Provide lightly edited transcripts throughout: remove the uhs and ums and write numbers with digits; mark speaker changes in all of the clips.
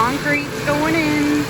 Speaker 1: concrete's going in.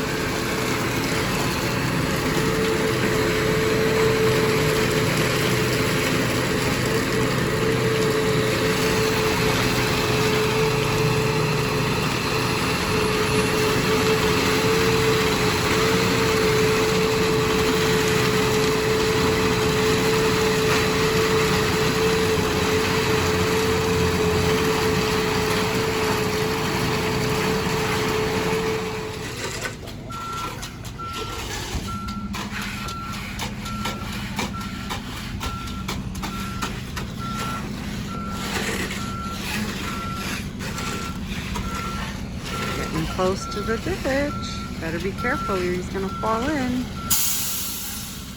Speaker 1: Close to the ditch. Better be careful, or he's gonna fall in.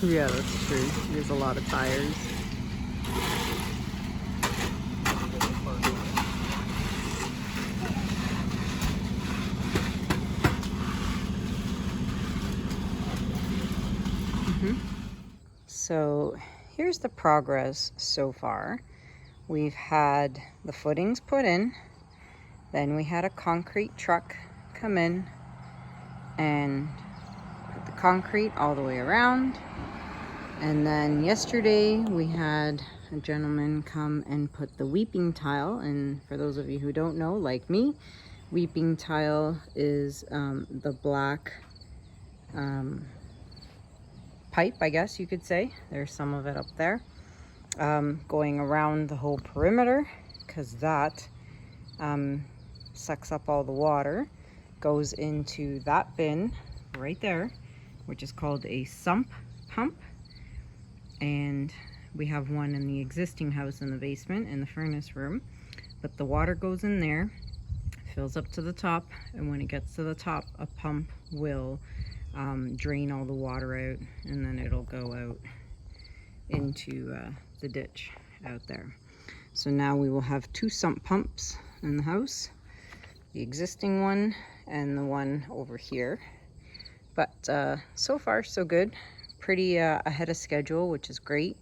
Speaker 1: Yeah, that's true. There's a lot of tires. So here's the progress so far. We've had the footings put in, then we had a concrete truck come in and put the concrete all the way around, and then yesterday we had a gentleman come and put the weeping tile. And for those of you who don't know, like me, weeping tile is the black pipe, I guess you could say. There's some of it up there going around the whole perimeter, because that sucks up all the water, goes into that bin right there, which is called a sump pump. And we have one in the existing house in the basement in the furnace room, but the water goes in there, fills up to the top, and when it gets to the top, a pump will drain all the water out, and then it'll go out into the ditch out there. So now we will have two sump pumps in the house, the existing one and the one over here. But so far so good. Pretty ahead of schedule, which is great.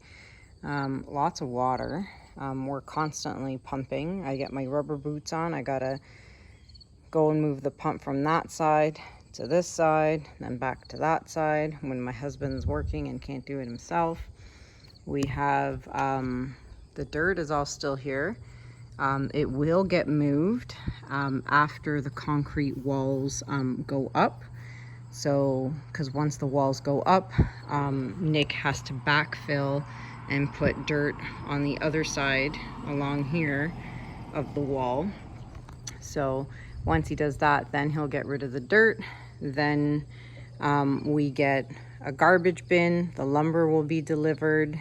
Speaker 1: Lots of water. We're constantly pumping. I get my rubber boots on. I gotta go and move the pump from that side to this side, then back to that side when my husband's working and can't do it himself. We have the dirt is all still here. It will get moved after the concrete walls go up. So, because once the walls go up, Nick has to backfill and put dirt on the other side along here of the wall. So once he does that, then he'll get rid of the dirt. Then we get a garbage bin. The lumber will be delivered.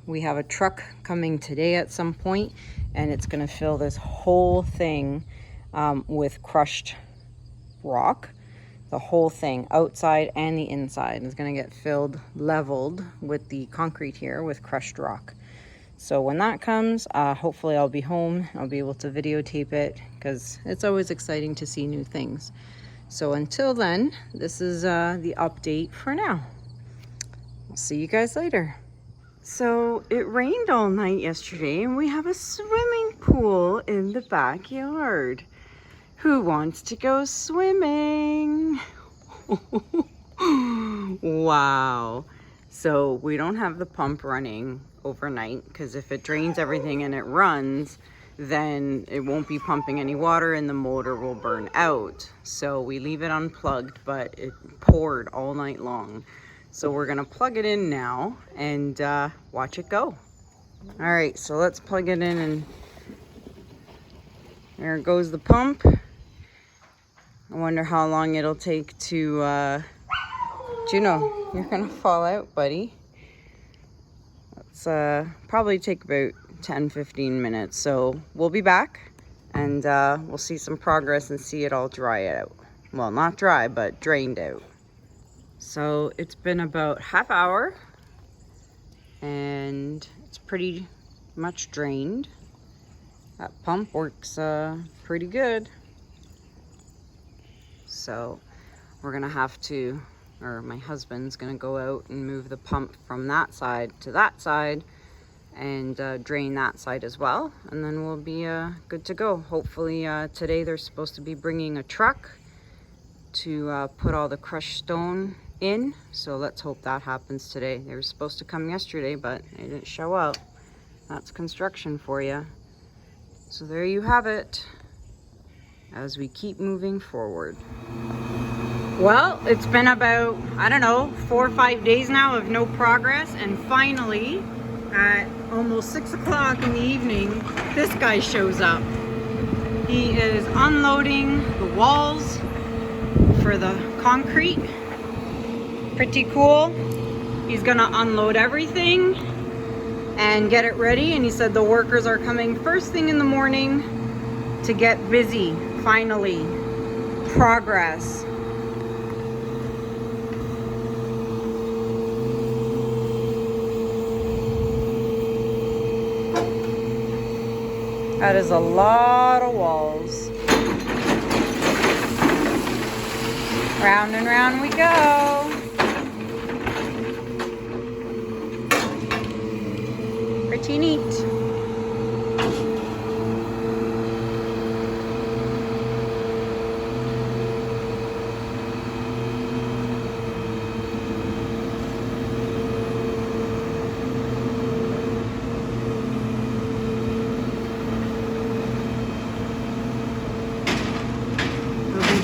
Speaker 1: We have a truck coming today at some point, and it's going to fill this whole thing with crushed rock. The whole thing, outside and the inside, is going to get filled, leveled with the concrete here with crushed rock. So when that comes, hopefully I'll be home. I'll be able to videotape it, because it's always exciting to see new things. So until then, this is the update for now. I'll see you guys later. So it rained all night yesterday, and we have a swimming pool in the backyard. Who wants to go swimming? Wow. So we don't have the pump running overnight, because if it drains everything and it runs, then it won't be pumping any water and the motor will burn out. So we leave it unplugged, but it poured all night long. So we're gonna plug it in now and watch it go. All right, so let's plug it in, and there goes the pump. I wonder how long it'll take to, Juno, you're gonna fall out, buddy. Let's probably take about 10-15 minutes. So we'll be back, and we'll see some progress and see it all dry out. Well, not dry, but drained out. So it's been about half hour, and it's pretty much drained. That pump works pretty good. So we're gonna have to, or my husband's gonna go out and move the pump from that side to that side, and drain that side as well, and then we'll be good to go. Hopefully today they're supposed to be bringing a truck to put all the crushed stone in, so let's hope that happens today. They were supposed to come yesterday, but they didn't show up. That's construction for you. So there you have it, as we keep moving forward. Well, it's been about, I don't know, 4 or 5 days now of no progress, and finally at almost 6 o'clock in the evening, this guy shows up. He is unloading the walls for the concrete. Pretty cool. He's gonna unload everything and get it ready, and he said the workers are coming first thing in the morning to get busy. Finally, progress. That is a lot of walls. Round and round we go. Pretty neat.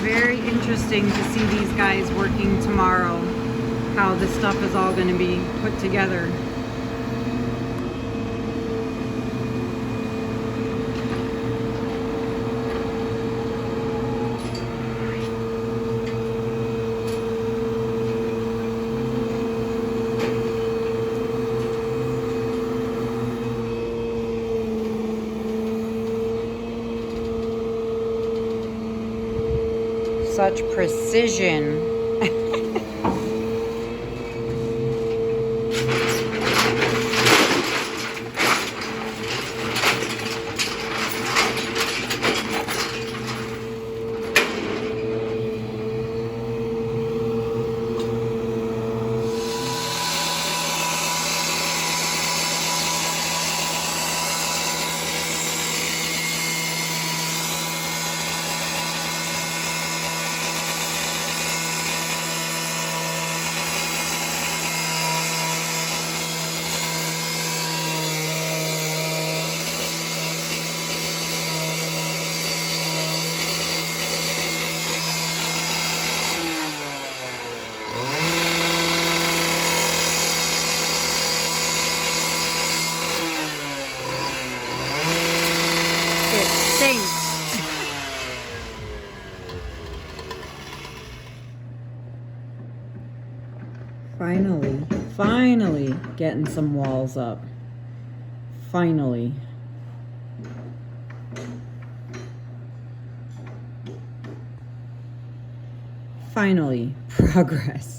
Speaker 1: Very interesting to see these guys working tomorrow, how this stuff is all going to be put together. Such precision. Finally getting some walls up. Finally. Finally, progress.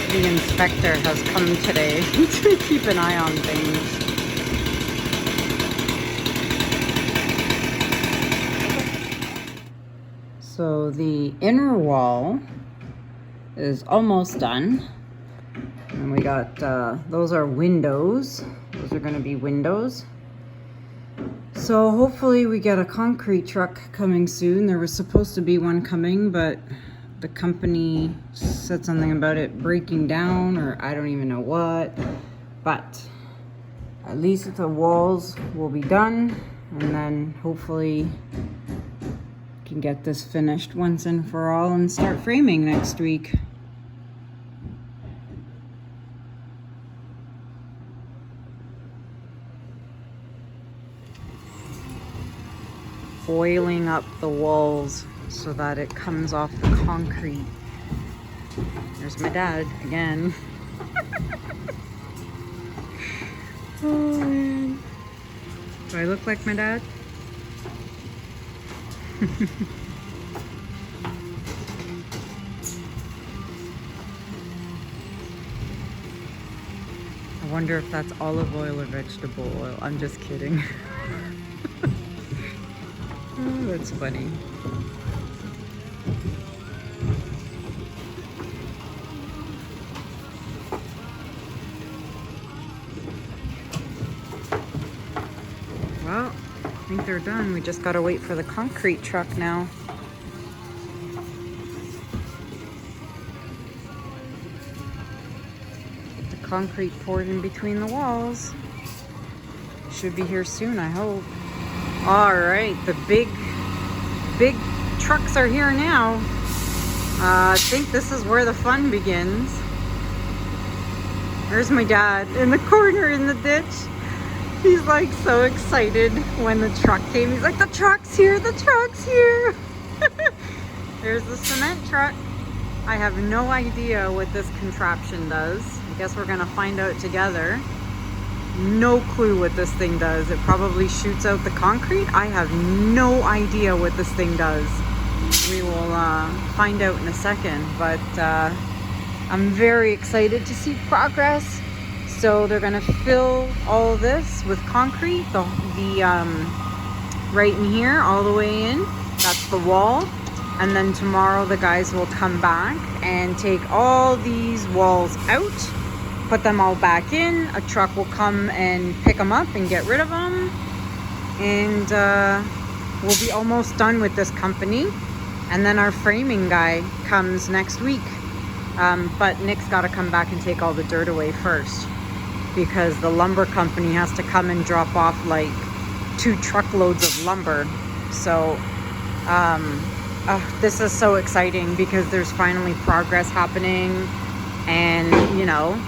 Speaker 1: The inspector has come today to keep an eye on things. So the inner wall is almost done. And we got, those are windows. Those are gonna be windows. So hopefully we get a concrete truck coming soon. There was supposed to be one coming, but the company said something about it breaking down, or I don't even know what. But at least the walls will be done, and then hopefully can get this finished once and for all and start framing next week. Oiling up the walls so that it comes off the concrete. There's my dad again. Oh man. Do I look like my dad? I wonder if that's olive oil or vegetable oil. I'm just kidding. Oh, that's funny. Well, I think they're done. We just gotta wait for the concrete truck now. Get the concrete poured in between the walls. Should be here soon, I hope. All right, the big trucks are here now. I think this is where the fun begins. There's my dad in the corner in the ditch. He's like so excited when the truck came. He's like, the truck's here, the truck's here. There's the cement truck. I have no idea what this contraption does. I guess we're gonna find out together. No clue what this thing does. It probably shoots out the concrete. I have no idea what this thing does. We will find out in a second, but I'm very excited to see progress. So they're gonna fill all this with concrete, the right in here, all the way in. That's the wall. And then tomorrow the guys will come back and take all these walls out, put them all back in. A truck will come and pick them up and get rid of them. And we'll be almost done with this company. And then our framing guy comes next week. But Nick's got to come back and take all the dirt away first, because the lumber company has to come and drop off like 2 truckloads of lumber. So this is so exciting because there's finally progress happening. And you know,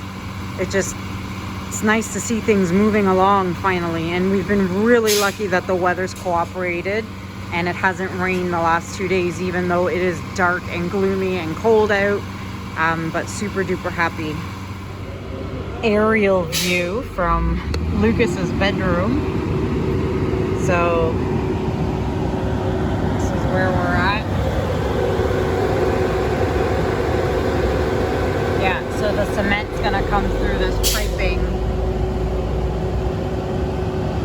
Speaker 1: it's nice to see things moving along finally. And we've been really lucky that the weather's cooperated and it hasn't rained the last 2 days, even though it is dark and gloomy and cold out. But super duper happy. Aerial view from Lucas's bedroom. So this is where we're at. Yeah, so the cement's gonna come through this piping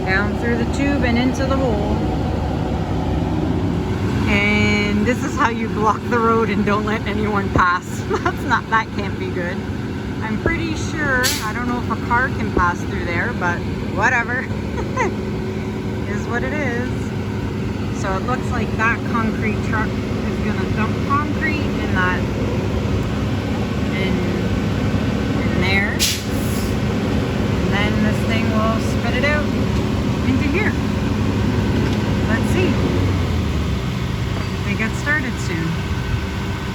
Speaker 1: down through the tube and into the hole. And this is how you block the road and don't let anyone pass. That can't be good. I'm pretty sure, I don't know if a car can pass through there, but whatever. Is what it is. So it looks like that concrete truck is gonna dump concrete in that, in there. And then this thing will spit it out into here. Let's see. They get started soon.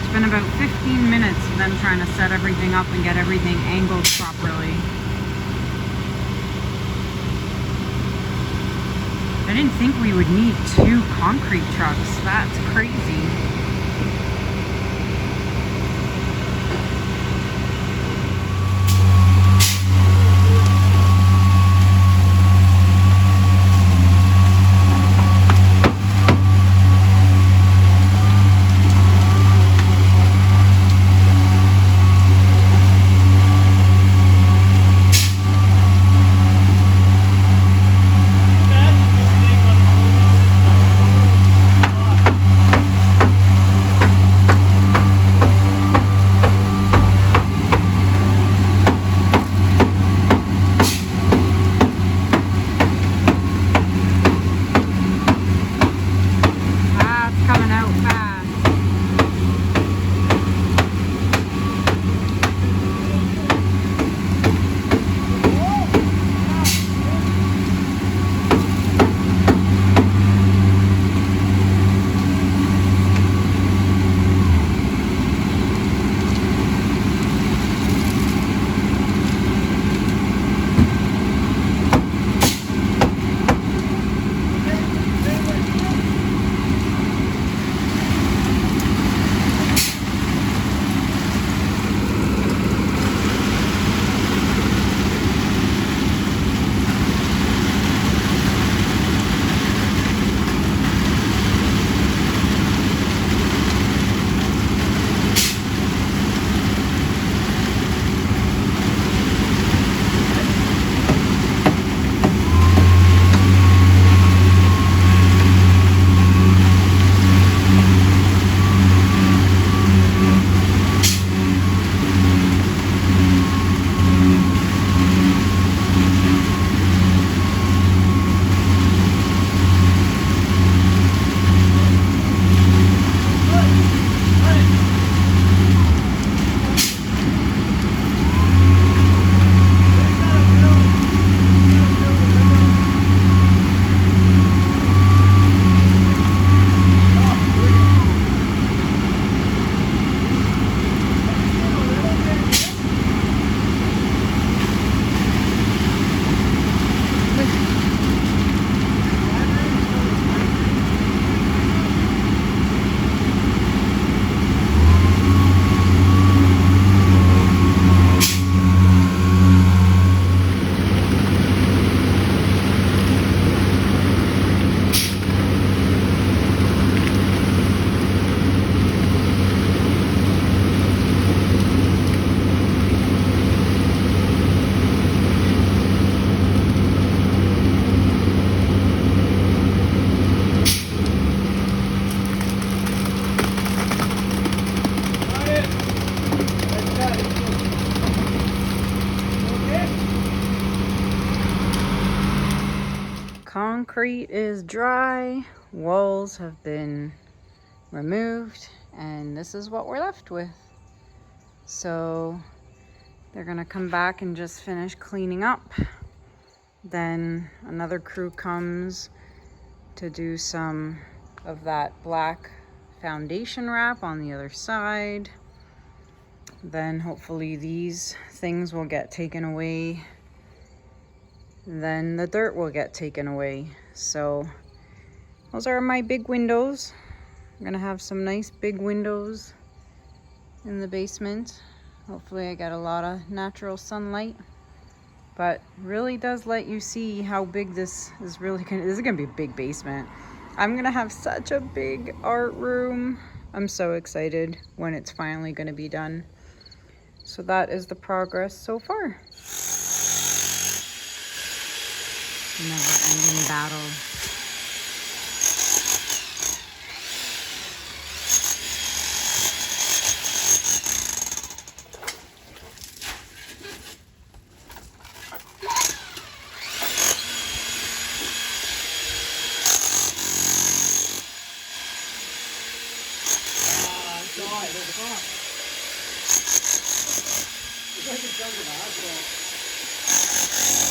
Speaker 1: It's been about 15 minutes of them trying to set everything up and get everything angled properly. I didn't think we would need 2 concrete trucks. That's crazy. concrete is dry, walls have been removed, and this is what we're left with. So they're gonna come back and just finish cleaning up. Then another crew comes to do some of that black foundation wrap on the other side. Then hopefully these things will get taken away. Then the dirt will get taken away. So those are my big windows. I'm gonna have some nice big windows in the basement. Hopefully I get a lot of natural sunlight, but really does let you see how big this is. This is gonna be a big basement. I'm gonna have such a big art room. I'm so excited when it's finally gonna be done. So that is the progress so far. Never-ending battle. It's like a juggernaut.